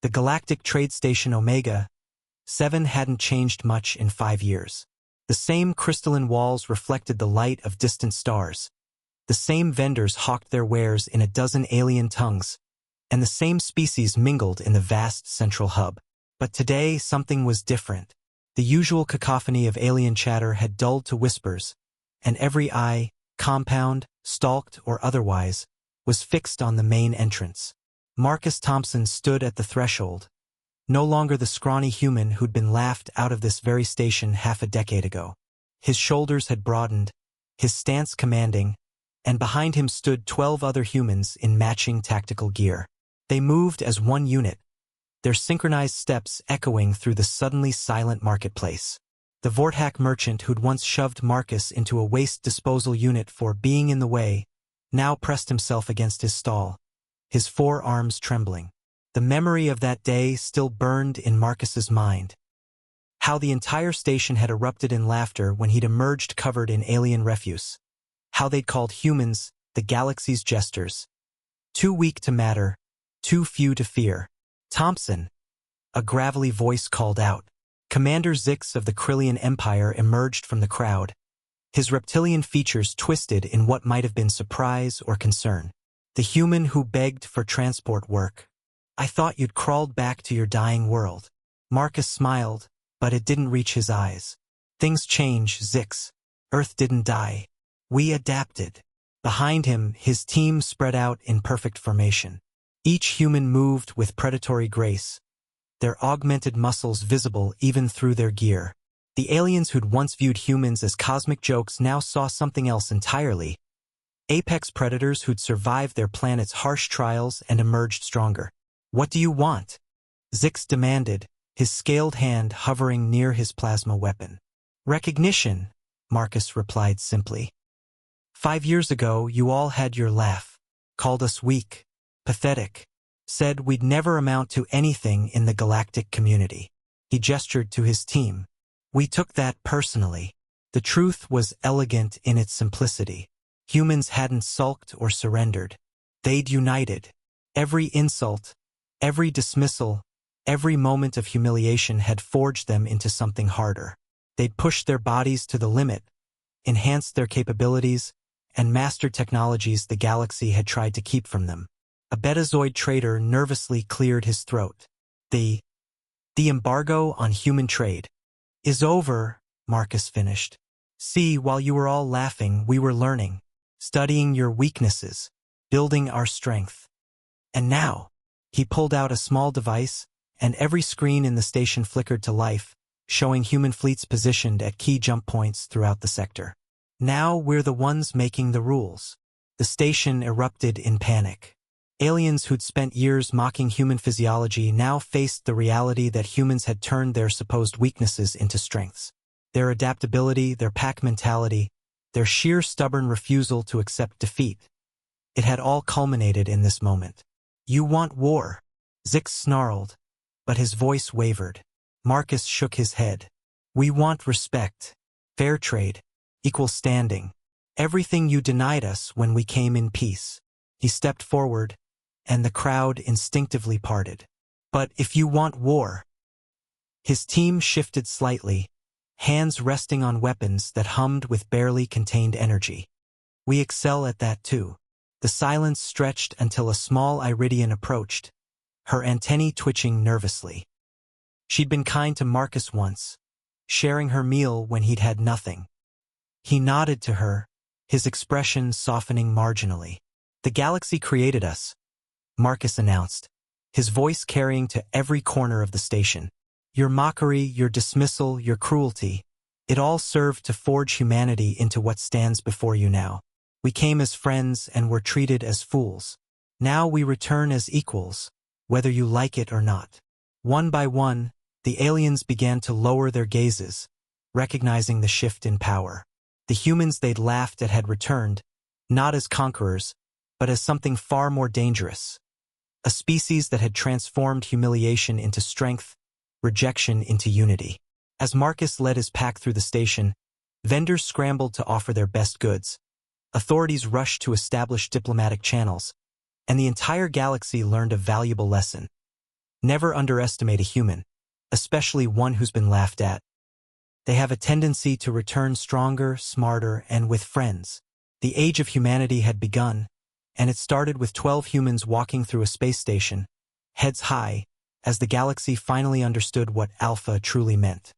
The galactic trade station Omega-7 hadn't changed much in 5 years. The same crystalline walls reflected the light of distant stars. The same vendors hawked their wares in a dozen alien tongues, and the same species mingled in the vast central hub. But today, something was different. The usual cacophony of alien chatter had dulled to whispers, and every eye, compound, stalked or otherwise, was fixed on the main entrance. Marcus Thompson stood at the threshold, no longer the scrawny human who'd been laughed out of this very station half a decade ago. His shoulders had broadened, his stance commanding, and behind him stood 12 other humans in matching tactical gear. They moved as one unit, their synchronized steps echoing through the suddenly silent marketplace. The Vortak merchant who'd once shoved Marcus into a waste disposal unit for being in the way, now pressed himself against his stall, his forearms trembling. The memory of that day still burned in Marcus's mind. How the entire station had erupted in laughter when he'd emerged covered in alien refuse. How they'd called humans the galaxy's jesters. Too weak to matter, too few to fear. Thompson, a gravelly voice called out. Commander Zix of the Krillian Empire emerged from the crowd, his reptilian features twisted in what might have been surprise or concern. The human who begged for transport work. I thought you'd crawled back to your dying world. Marcus smiled, but it didn't reach his eyes. Things change, Zix. Earth didn't die. We adapted. Behind him, his team spread out in perfect formation. Each human moved with predatory grace, their augmented muscles visible even through their gear. The aliens who'd once viewed humans as cosmic jokes now saw something else entirely. Apex predators who'd survived their planet's harsh trials and emerged stronger. What do you want? Zix demanded, his scaled hand hovering near his plasma weapon. Recognition, Marcus replied simply. 5 years ago, you all had your laugh, called us weak, pathetic, said we'd never amount to anything in the galactic community. He gestured to his team. We took that personally. The truth was elegant in its simplicity. Humans hadn't sulked or surrendered. They'd united. Every insult, every dismissal, every moment of humiliation had forged them into something harder. They'd pushed their bodies to the limit, enhanced their capabilities, and mastered technologies the galaxy had tried to keep from them. A Betazoid trader nervously cleared his throat. The embargo on human trade is over, Marcus finished. See, while you were all laughing, we were learning, studying your weaknesses, building our strength. And now, he pulled out a small device, and every screen in the station flickered to life, showing human fleets positioned at key jump points throughout the sector. Now we're the ones making the rules. The station erupted in panic. Aliens who'd spent years mocking human physiology now faced the reality that humans had turned their supposed weaknesses into strengths. Their adaptability, their pack mentality, their sheer stubborn refusal to accept defeat. It had all culminated in this moment. You want war, Zix snarled, but his voice wavered. Marcus shook his head. We want respect, fair trade, equal standing, everything you denied us when we came in peace. He stepped forward, and the crowd instinctively parted. But if you want war... His team shifted slightly, hands resting on weapons that hummed with barely contained energy. We excel at that too. The silence stretched until a small Iridian approached, her antennae twitching nervously. She'd been kind to Marcus once, sharing her meal when he'd had nothing. He nodded to her, his expression softening marginally. The galaxy created us, Marcus announced, his voice carrying to every corner of the station. Your mockery, your dismissal, your cruelty, it all served to forge humanity into what stands before you now. We came as friends and were treated as fools. Now we return as equals, whether you like it or not. One by one, the aliens began to lower their gazes, recognizing the shift in power. The humans they'd laughed at had returned, not as conquerors, but as something far more dangerous. A species that had transformed humiliation into strength, rejection into unity. As Marcus led his pack through the station, vendors scrambled to offer their best goods. Authorities rushed to establish diplomatic channels, and the entire galaxy learned a valuable lesson. Never underestimate a human, especially one who's been laughed at. They have a tendency to return stronger, smarter, and with friends. The age of humanity had begun, and it started with 12 humans walking through a space station, heads high, as the galaxy finally understood what alpha truly meant.